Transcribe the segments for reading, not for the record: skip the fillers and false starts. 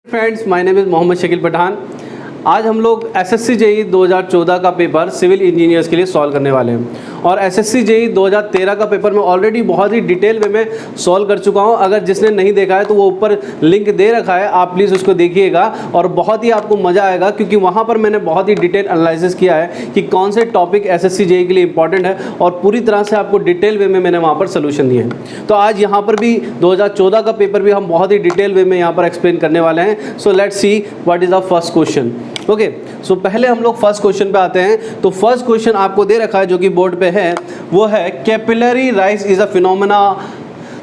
Friends, my name is Mohammad Shakeel Pathan. आज हम लोग एसएससी जेईई 2014 का पेपर सिविल इंजीनियर्स के लिए सॉल्व करने वाले हैं और एसएससी जेईई 2013 का पेपर मैं ऑलरेडी बहुत ही डिटेल वे में सॉल्व कर चुका हूं। अगर जिसने नहीं देखा है तो वो ऊपर लिंक दे रखा है, आप प्लीज़ उसको देखिएगा और बहुत ही आपको मज़ा आएगा, क्योंकि वहाँ पर मैंने बहुत ही डिटेल एनालिसिस किया है कि कौन से टॉपिक एसएससी जेईई के लिए इंपॉर्टेंट है और पूरी तरह से आपको डिटेल वे में मैंने वहाँ पर सोल्यूशन दिए हैं। तो आज यहाँ पर भी 2014 का पेपर भी हम बहुत ही डिटेल वे में यहाँ पर एक्सप्लेन करने वाले हैं। So let's see what is the first question. Okay, so पहले हम लोग फर्स्ट क्वेश्चन पे आते हैं। तो फर्स्ट क्वेश्चन आपको दे रखा है जो कि बोर्ड पे है, वो है capillary rise is a phenomena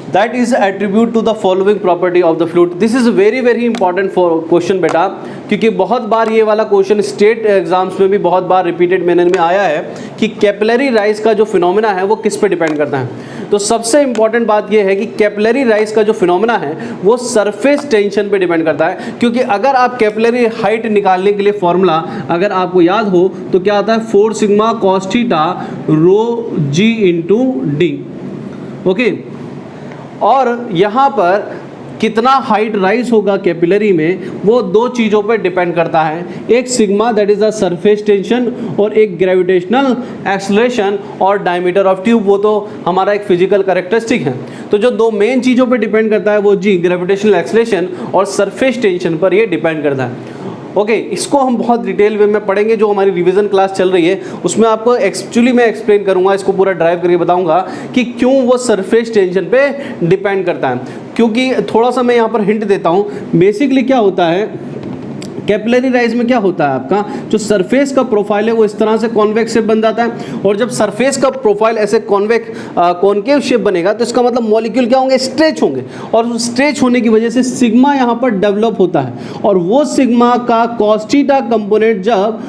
that is attribute to the following property of the fluid. This is very very important for question बेटा, क्योंकि बहुत बार ये वाला क्वेश्चन स्टेट एग्जाम्स में भी बहुत बार रिपीटेड मैनर में आया है कि कैपिलरी राइज का जो फिनोमेना है वो किस पे डिपेंड करता है। तो सबसे इंपॉर्टेंट बात ये है कि कैपिलरी राइज का जो फिनोमेना है वो सरफेस टेंशन पे डिपेंड करता है, क्योंकि अगर आप कैपिलरी हाइट निकालने के लिए फॉर्मूला अगर आपको याद हो तो क्या आता है, 4 sigma cos theta rho g into D. Okay, और यहाँ पर कितना हाइट राइज होगा कैपिलरी में वो दो चीज़ों पर डिपेंड करता है, एक sigma that is the surface tension और एक ग्रेविटेशनल एक्सेलरेशन और डायमीटर ऑफ ट्यूब, वो तो हमारा एक फिजिकल कैरेक्टरिस्टिक है। तो जो दो मेन चीज़ों पर डिपेंड करता है वो जी ग्रेविटेशनल एक्सेलरेशन और सरफेस टेंशन पर ये डिपेंड करता है। ओके, इसको हम बहुत डिटेल वे में पढ़ेंगे। जो हमारी रिवीजन क्लास चल रही है उसमें आपको एक्चुअली मैं एक्सप्लेन करूंगा, इसको पूरा ड्राइव करके बताऊंगा कि क्यों वो सरफेस टेंशन पे डिपेंड करता है। क्योंकि थोड़ा सा मैं यहाँ पर हिंट देता हूँ। बेसिकली क्या होता है, कैपिलरी राइज में क्या होता है, आपका जो सरफेस का प्रोफाइल है वो इस तरह से कॉन्वेक्स शेप बन जाता है, और जब सरफेस का प्रोफाइल ऐसे कॉनकेव शेप बनेगा तो इसका मतलब मॉलिक्यूल क्या होंगे, स्ट्रेच होंगे, और स्ट्रेच होने की वजह से सिग्मा यहाँ पर डेवलप होता है, और वो सिग्मा का कॉस थीटा कंपोनेंट जब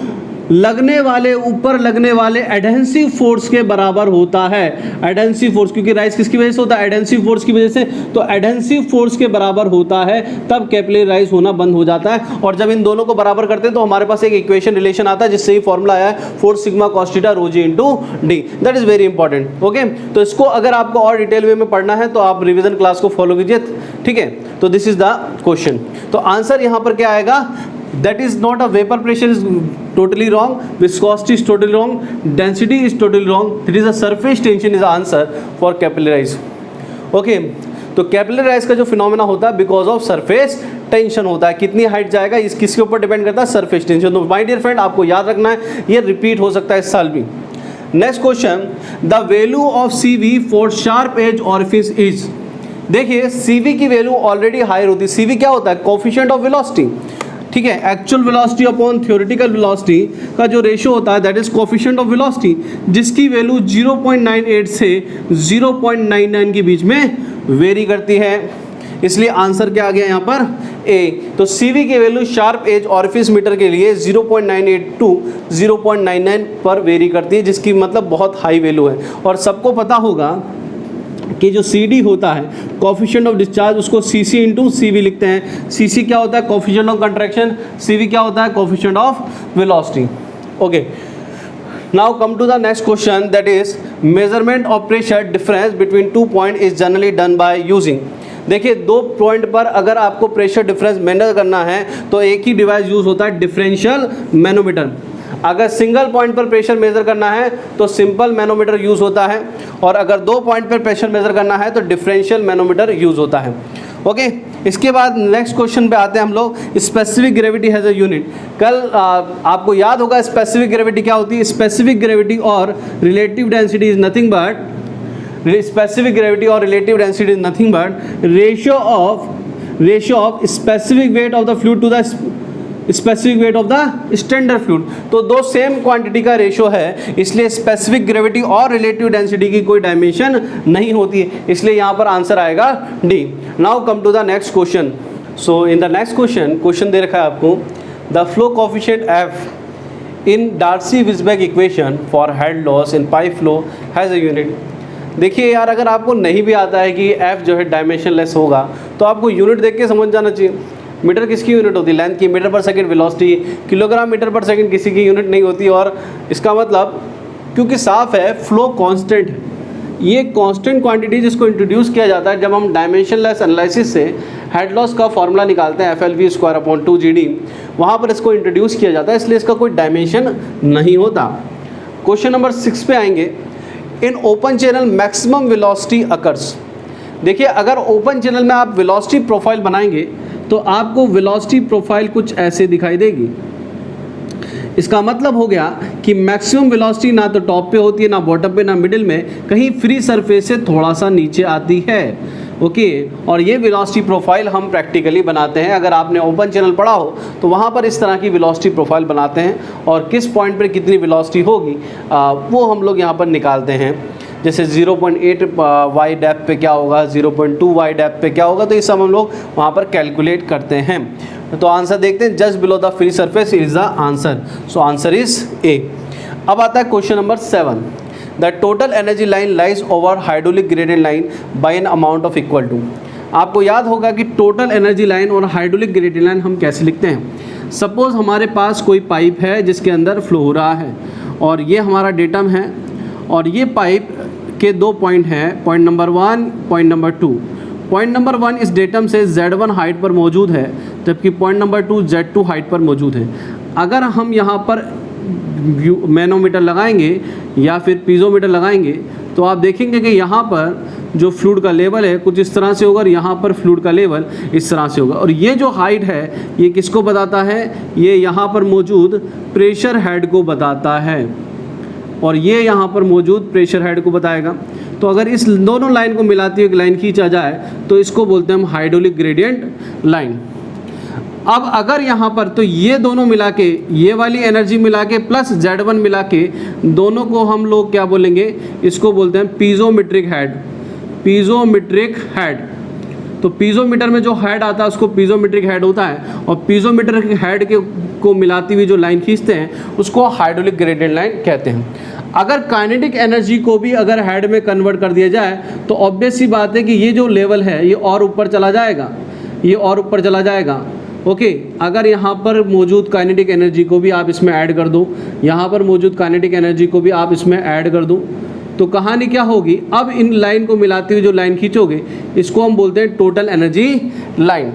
लगने वाले ऊपर लगने वाले एडहेंसिव फोर्स के बराबर होता है। एडहेंसिव फोर्स, क्योंकि राइज किसकी वजह से होता है, एडहेंसिव फोर्स की वजह से, तो एडहेंसिव फोर्स के बराबर होता है तब कैपिलरी राइज होना बंद हो जाता है। और जब इन दोनों को बराबर करते हैं तो हमारे पास एक इक्वेशन रिलेशन आता है जिससे ही फॉर्मूला आया है 4 sigma cos theta rho g into d. That is very important. Okay, तो इसको अगर आपको और डिटेल वे में पढ़ना है तो आप रिविजन क्लास को फॉलो कीजिए, ठीक है। तो दिस इज द क्वेश्चन। तो आंसर यहाँ पर क्या आएगा, that is not a vapor pressure is totally wrong, viscosity is totally wrong, density is totally wrong, it is a surface tension is the answer for capillary rise. Okay, तो capillary rise का जो phenomena होता है because of surface tension होता है। कितनी height जाएगा इस किसके ऊपर डिपेंड करता है, सरफेस टेंशन। तो माय डियर फ्रेंड, आपको याद रखना है, ये रिपीट हो सकता है इस साल भी। Next question, the value of CV for sharp edge orifice is. देखिए CV की वैल्यू ऑलरेडी हायर होती है। CV क्या होता है, कोफिशिएंट ऑफ वेलोसिटी, ठीक है। Actual velocity upon theoretical velocity का जो रेशियो होता है that is coefficient of velocity, जिसकी वैल्यू 0.98 से 0.99 के बीच में वेरी करती है। इसलिए आंसर क्या आ गया यहाँ पर, ए। तो CV की value sharp edge orifice metre के लिए 0.98 टू 0.99 पर वेरी करती है, जिसकी मतलब बहुत हाई वैल्यू है। और सबको पता होगा कि जो CD होता है कोफिशिएंट ऑफ डिस्चार्ज, उसको CC इंटू CV लिखते हैं। CC क्या होता है, कोफिशिएंट ऑफ कंट्रैक्शन, CV क्या होता है, coefficient of velocity. Okay, now come to the next question, that is measurement of pressure difference between 2 point is generally done by using. देखिए, 2 point पर अगर आपको प्रेशर डिफरेंस मेजर करना है तो एक ही डिवाइस यूज होता है, डिफरेंशियल मैनोमीटर। अगर सिंगल पॉइंट पर प्रेशर मेजर करना है तो सिंपल मैनोमीटर यूज़ होता है, और अगर 2 पॉइंट पर प्रेशर मेजर करना है तो डिफरेंशियल मैनोमीटर यूज़ होता है। ओके, इसके बाद नेक्स्ट क्वेश्चन पे आते हैं हम लोग, specific gravity has a unit. कल आपको याद होगा स्पेसिफिक ग्रेविटी क्या होती है। स्पेसिफिक ग्रेविटी और relative density is nothing but, specific gravity और relative density is nothing but ratio of specific weight of the fluid to the specific weight of the standard fluid. तो दो same quantity का ratio है, इसलिए specific gravity और relative density की कोई dimension नहीं होती है, इसलिए यहाँ पर आंसर आएगा D. Now come to the next question. So in the next question दे रखा है आपको, the flow coefficient F in Darcy Weisbach equation for head loss in pipe flow has a unit. देखिए यार, अगर आपको नहीं भी आता है कि F जो है डायमेंशनलेस होगा तो आपको यूनिट देख के समझ जाना चाहिए। मीटर किसकी यूनिट होती है, लेंथ की। मीटर पर सेकंड वेलोसिटी, किलोग्राम मीटर पर सेकंड किसी की यूनिट नहीं होती। और इसका मतलब क्योंकि साफ है फ्लो कांस्टेंट है, ये कांस्टेंट क्वांटिटी जिसको इंट्रोड्यूस किया जाता है जब हम डायमेंशनलेस एनालिसिस से हेड लॉस का फॉर्मूला निकालते हैं FLV²/2GD, वहाँ पर इसको इंट्रोड्यूस किया जाता है, इसलिए इसका कोई डायमेंशन नहीं होता। क्वेश्चन नंबर 6 पे आएंगे। In open channel maximum velocity occurs. देखिए, अगर ओपन चैनल में आप वेलोसिटी प्रोफाइल बनाएंगे तो आपको वेलोसिटी प्रोफाइल कुछ ऐसे दिखाई देगी। इसका मतलब हो गया कि मैक्सिमम वेलोसिटी ना तो टॉप पे होती है, ना बॉटम पे, ना मिडिल में, कहीं फ्री सरफेस से थोड़ा सा नीचे आती है। ओके, और ये वेलोसिटी प्रोफाइल हम प्रैक्टिकली बनाते हैं। अगर आपने ओपन चैनल पढ़ा हो तो वहाँ पर इस तरह की वेलोसिटी प्रोफाइल बनाते हैं और किस पॉइंट पर कितनी वेलोसिटी होगी वो हम लोग यहाँ पर निकालते हैं। जैसे 0.8 वाई डेप्थ पे क्या होगा, 0.2 वाई डेप्थ पे क्या होगा, तो ये सब हम लोग वहाँ पर कैलकुलेट करते हैं। तो आंसर देखते हैं, just below the free surface is the answer. So answer is A. अब आता है question number 7। The total energy line lies over hydraulic gradient line by an amount of equal to. आपको याद होगा कि टोटल एनर्जी लाइन और hydraulic gradient line हम कैसे लिखते हैं। सपोज हमारे पास कोई पाइप है जिसके अंदर फ्लो हो रहा है और ये हमारा डेटम है और ये पाइप के 2 पॉइंट हैं, point number 1, point number 2। Point number 1 इस डेटम से Z1 हाइट पर मौजूद है, जबकि पॉइंट नंबर 2 Z2 हाइट पर मौजूद है। अगर हम यहाँ पर मैनोमीटर लगाएंगे या फिर पीज़ोमीटर लगाएंगे तो आप देखेंगे कि यहाँ पर जो फ्लूइड का लेवल है कुछ इस तरह से होगा और यहाँ पर फ्लूइड का लेवल इस तरह से होगा। और ये जो हाइट है ये किसको बताता है, ये यहाँ पर मौजूद प्रेशर हेड को बताता है और ये यहाँ पर मौजूद प्रेशर हेड को बताएगा। तो अगर इस दोनों लाइन को मिलाती हुई एक लाइन खींचा जाए तो इसको बोलते हैं हम हाइड्रोलिक ग्रेडियंट लाइन। अब अगर यहाँ पर तो ये दोनों मिला के, ये वाली एनर्जी मिला के प्लस Z1 मिला के, दोनों को हम लोग क्या बोलेंगे, इसको बोलते हैं पीजोमेट्रिक हेड। पीजोमेट्रिक हेड, तो पीजोमीटर में जो हेड आता है उसको पीजोमेट्रिक हेड होता है और पीजोमीटर के हेड को मिलाती हुई जो लाइन खींचते हैं उसको हाइड्रोलिक ग्रेडियंट लाइन कहते हैं। अगर काइनेटिक एनर्जी को भी अगर हेड में कन्वर्ट कर दिया जाए तो ऑब्वियस सी बात है कि ये जो लेवल है ये और ऊपर चला जाएगा, ये और ऊपर चला जाएगा। ओके, अगर यहाँ पर मौजूद काइनेटिक एनर्जी को भी आप इसमें ऐड कर दो, यहाँ पर मौजूद काइनेटिक एनर्जी को भी आप इसमें ऐड कर दो, तो कहानी क्या होगी, अब इन लाइन को मिलाती हुई जो लाइन खींचोगे इसको हम बोलते हैं टोटल एनर्जी लाइन।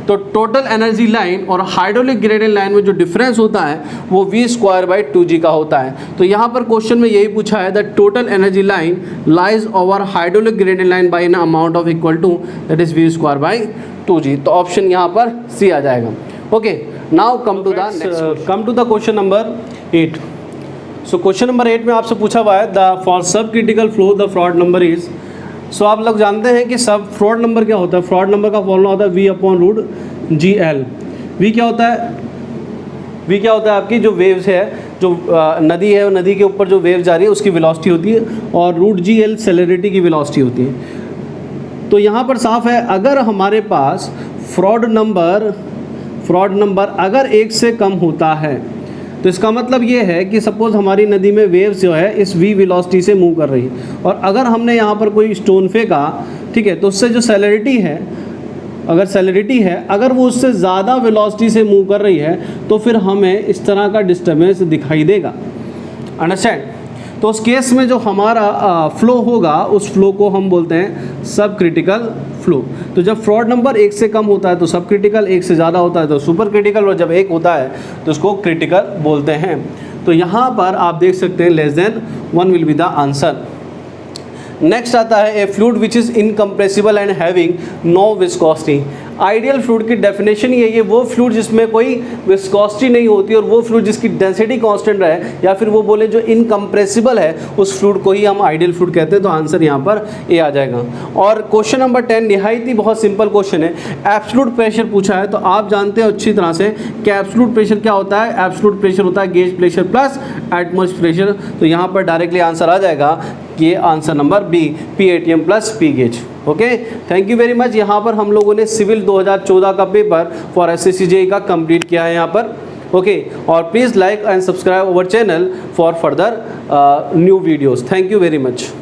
तो टोटल एनर्जी लाइन और हाइड्रोलिक ग्रेडियंट लाइन में जो डिफरेंस होता है वो V²/2G का होता है। तो यहाँ पर क्वेश्चन में यही पूछा है, the total energy line lies over hydraulic gradient line by an amount of equal to that is V²/2G। तो ऑप्शन यहाँ पर सी आ जाएगा। Okay, now come to the question number 8। सो क्वेश्चन नंबर 8 में आपसे पूछा हुआ है the for subcritical flow the Froude number is. सो आप लोग जानते हैं कि सब फ्रॉड नंबर क्या होता है। फ्रॉड नंबर का फॉर्मूला होता है V/√GL। वी क्या होता है, वी क्या होता है आपकी जो वेव्स है, जो नदी है, नदी के ऊपर जो वेव जा रही है उसकी वेलोसिटी होती है और √GL सेलेरिटी की वेलोसिटी होती है। तो यहाँ पर साफ है, अगर हमारे पास फ्रॉड नंबर अगर 1 से कम होता है तो इसका मतलब ये है कि सपोज़ हमारी नदी में वेव्स जो है इस v वेलोसिटी से मूव कर रही है और अगर हमने यहाँ पर कोई स्टोन फेंका, ठीक है, तो उससे जो सेलेरिटी है, अगर सेलेरिटी है अगर वो उससे ज़्यादा वेलोसिटी से मूव कर रही है तो फिर हमें इस तरह का डिस्टर्बेंस दिखाई देगा। अंडरस्टैंड। तो उस केस में जो हमारा फ्लो होगा उस फ्लो को हम बोलते हैं सब क्रिटिकल फ्लो। तो जब फ्रॉड नंबर 1 से कम होता है तो सब क्रिटिकल, 1 से ज़्यादा होता है तो सुपर क्रिटिकल, और जब 1 होता है तो उसको क्रिटिकल बोलते हैं। तो यहाँ पर आप देख सकते हैं <1 will be the answer. Next आता है a fluid which is incompressible and having no viscosity. Ideal fluid की डेफिनेशन ये है, वो फ्लूइड जिसमें कोई विस्कोसिटी नहीं होती और वो फ्लूइड जिसकी डेंसिटी कांस्टेंट रहे, या फिर वो बोले जो इनकम्प्रेसिबल है, उस फ्लूइड को ही हम आइडियल फ्लूइड कहते हैं। तो आंसर यहाँ पर ए आ जाएगा। और क्वेश्चन नंबर 10 निहायत ही बहुत सिंपल क्वेश्चन है। एब्सोल्यूट प्रेशर पूछा है, तो आप जानते हो अच्छी तरह से कि एब्सोल्यूट प्रेशर क्या होता है। एब्सोल्यूट प्रेशर होता है gauge pressure plus atmospheric pressure. तो यहाँ पर डायरेक्टली आंसर आ जाएगा कि ये answer number B, PATM plus P gauge. Okay, thank you very much. यहाँ पर हम लोगों ने सिविल 2014 का पेपर फॉर SSC JEE का कंप्लीट किया है यहाँ पर। ओके, और please like and subscribe our channel for further new videos. Thank you very much.